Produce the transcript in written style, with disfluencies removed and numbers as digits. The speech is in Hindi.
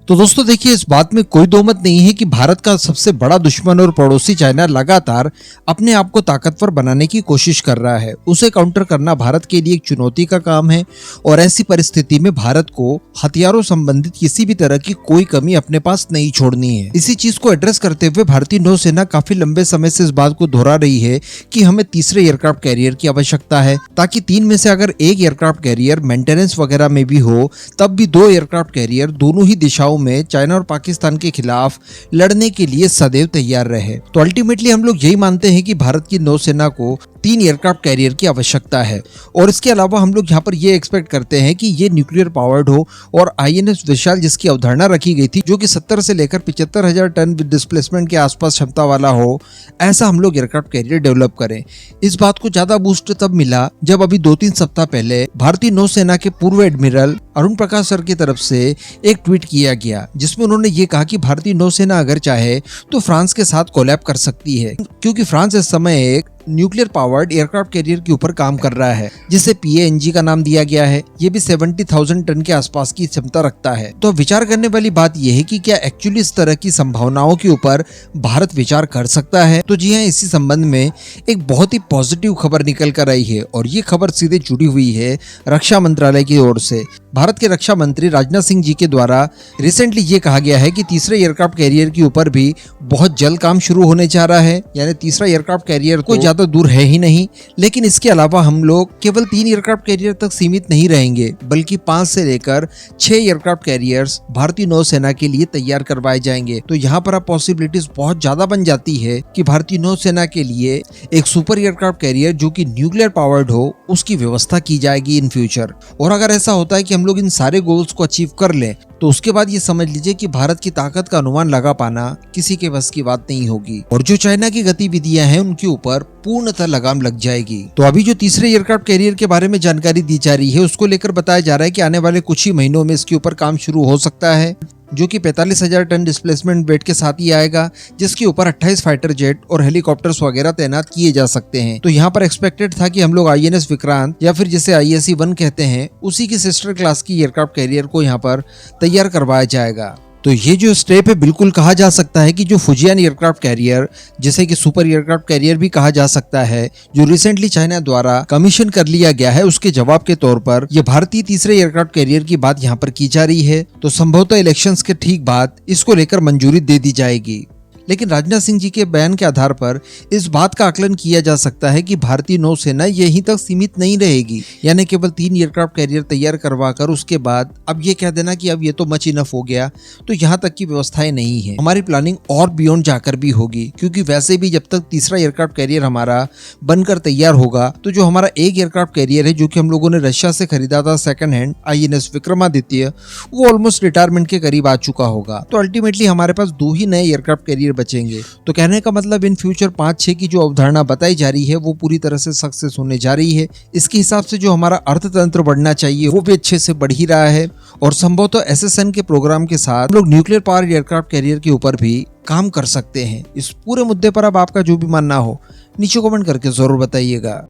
तो दोस्तों देखिए, इस बात में कोई दो मत नहीं है कि भारत का सबसे बड़ा दुश्मन और पड़ोसी चाइना लगातार अपने आप को ताकतवर बनाने की कोशिश कर रहा है। उसे काउंटर करना भारत के लिए एक चुनौती का काम है और ऐसी परिस्थिति में भारत को हथियारों संबंधित किसी भी तरह की कोई कमी अपने पास नहीं छोड़नी है। इसी चीज को एड्रेस करते हुए भारतीय नौसेना काफी लंबे समय से इस बात को दोहरा रही है कि हमें तीसरे एयरक्राफ्ट कैरियर की आवश्यकता है, ताकि तीन में से अगर एक एयरक्राफ्ट कैरियर मेंटेनेंस वगैरह में भी हो, तब भी दो एयरक्राफ्ट कैरियर दोनों ही दिशाओं में चाइना और पाकिस्तान के खिलाफ लड़ने के लिए सदैव तैयार रहे। तो अल्टीमेटली हम लोग यही मानते हैं कि भारत की नौसेना को तीन एयरक्राफ्ट कैरियर की आवश्यकता है और इसके अलावा हम लोग यहाँ पर ये एक्सपेक्ट करते हैं कि ये न्यूक्लियर पावर्ड हो और आईएनएस विशाल, जिसकी अवधारणा रखी गई थी, जो कि 70 से लेकर 75,000 टन डिस्प्लेसमेंट के आसपास क्षमता वाला हो, ऐसा हम लोग एयरक्राफ्ट कैरियर डेवलप करें। इस बात को ज्यादा बूस्ट तब मिला जब अभी 2-3 सप्ताह पहले भारतीय नौसेना के पूर्व एडमिरल अरुण प्रकाश सर की तरफ से एक ट्वीट किया गया, जिसमें उन्होंने ये कहा कि भारतीय नौसेना अगर चाहे तो फ्रांस के साथ कोलैब कर सकती है, क्योंकि फ्रांस इस समय एक न्यूक्लियर पावर्ड एयरक्राफ्ट कैरियर के ऊपर काम कर रहा है, जिसे PANG का नाम दिया गया है। ये भी 70,000 टन के आसपास की क्षमता रखता है। तो विचार करने वाली बात यह है कि क्या एक्चुअली इस तरह की संभावनाओं के ऊपर भारत विचार कर सकता है। तो जी हाँ, इसी संबंध में एक बहुत ही पॉजिटिव खबर निकल कर आई है और ये खबर सीधे जुड़ी हुई है रक्षा मंत्रालय की ओर से। भारत के रक्षा मंत्री राजनाथ सिंह जी के द्वारा रिसेंटली ये कहा गया है कि तीसरे एयरक्राफ्ट कैरियर के ऊपर भी बहुत जल्द काम शुरू होने जा रहा है। यानी तीसरा एयरक्राफ्ट कैरियर कोई ज्यादा दूर है ही नहीं, लेकिन इसके अलावा हम लोग केवल 3 एयरक्राफ्ट कैरियर तक सीमित नहीं रहेंगे, बल्कि 5 से लेकर 6 एयरक्राफ्ट कैरियर्स भारतीय नौसेना के लिए तैयार करवाए जाएंगे। तो यहाँ पर अब पॉसिबिलिटीज बहुत ज्यादा बन जाती है कि भारतीय नौसेना के लिए एक सुपर एयरक्राफ्ट कैरियर जो कि न्यूक्लियर पावर्ड हो, उसकी व्यवस्था की जाएगी इन फ्यूचर। और अगर ऐसा होता है कि हम लोग इन सारे गोल्स को अचीव कर लें, तो उसके बाद ये समझ लीजिए कि भारत की ताकत का अनुमान लगा पाना किसी के बस की बात नहीं होगी और जो चाइना की गतिविधियां हैं उनके ऊपर पूर्णतः लगाम लग जाएगी। तो अभी जो तीसरे एयरक्राफ्ट कैरियर के बारे में जानकारी दी जा रही है, उसको लेकर बताया जा रहा है कि आने वाले कुछ ही महीनों में इसके ऊपर काम शुरू हो सकता है, जो कि 45,000 टन डिस्प्लेसमेंट वेट के साथ ही आएगा, जिसके ऊपर 28 फाइटर जेट और हेलीकॉप्टर्स वगैरह तैनात किए जा सकते हैं। तो यहाँ पर एक्सपेक्टेड था कि हम लोग INS विक्रांत या फिर जिसे ISE-1 कहते हैं, उसी की सिस्टर क्लास की एयरक्राफ्ट कैरियर को यहाँ पर तैयार करवाया जाएगा। तो ये जो स्टेप है, बिल्कुल कहा जा सकता है कि जो फुजियान एयरक्राफ्ट कैरियर, जिसे कि सुपर एयरक्राफ्ट कैरियर भी कहा जा सकता है, जो रिसेंटली चाइना द्वारा कमीशन कर लिया गया है, उसके जवाब के तौर पर यह भारतीय तीसरे एयरक्राफ्ट कैरियर की बात यहाँ पर की जा रही है। तो संभवतः इलेक्शंस के ठीक बाद इसको लेकर मंजूरी दे दी जाएगी। लेकिन राजनाथ सिंह जी के बयान के आधार पर इस बात का आकलन किया जा सकता है कि भारतीय नौसेना यहीं तक सीमित नहीं रहेगी, यानी केवल 3 एयरक्राफ्ट कैरियर तैयार करवाकर उसके बाद अब ये कह देना कि अब ये तो मच इनफ हो गया, तो यहाँ तक की व्यवस्थाएं नहीं है। हमारी प्लानिंग और बियॉन्ड जाकर भी होगी, क्योंकि वैसे भी जब तक तीसरा एयरक्राफ्ट कैरियर हमारा बनकर तैयार होगा, तो जो हमारा एक एयरक्राफ्ट कैरियर है जो कि हम लोगों ने रशिया से खरीदा था सेकंड हैंड, INS विक्रमादित्य, वो ऑलमोस्ट रिटायरमेंट के करीब आ चुका होगा। तो अल्टीमेटली हमारे पास 2 ही नए एयरक्राफ्ट कैरियर बचेंगे। तो कहने का मतलब इन फ्यूचर 5-6 की जो अवधारणा बताई जा रही है वो पूरी तरह से सक्सेस होने जा रही है। इसके हिसाब से जो हमारा अर्थतंत्र बढ़ना चाहिए वो भी अच्छे से बढ़ ही रहा है और संभवतः SSN के प्रोग्राम के साथ हम लोग न्यूक्लियर पावर एयरक्राफ्ट कैरियर के ऊपर भी काम कर सकते हैं। इस पूरे मुद्दे पर अब आपका जो भी मानना हो नीचे कमेंट करके जरूर बताइएगा।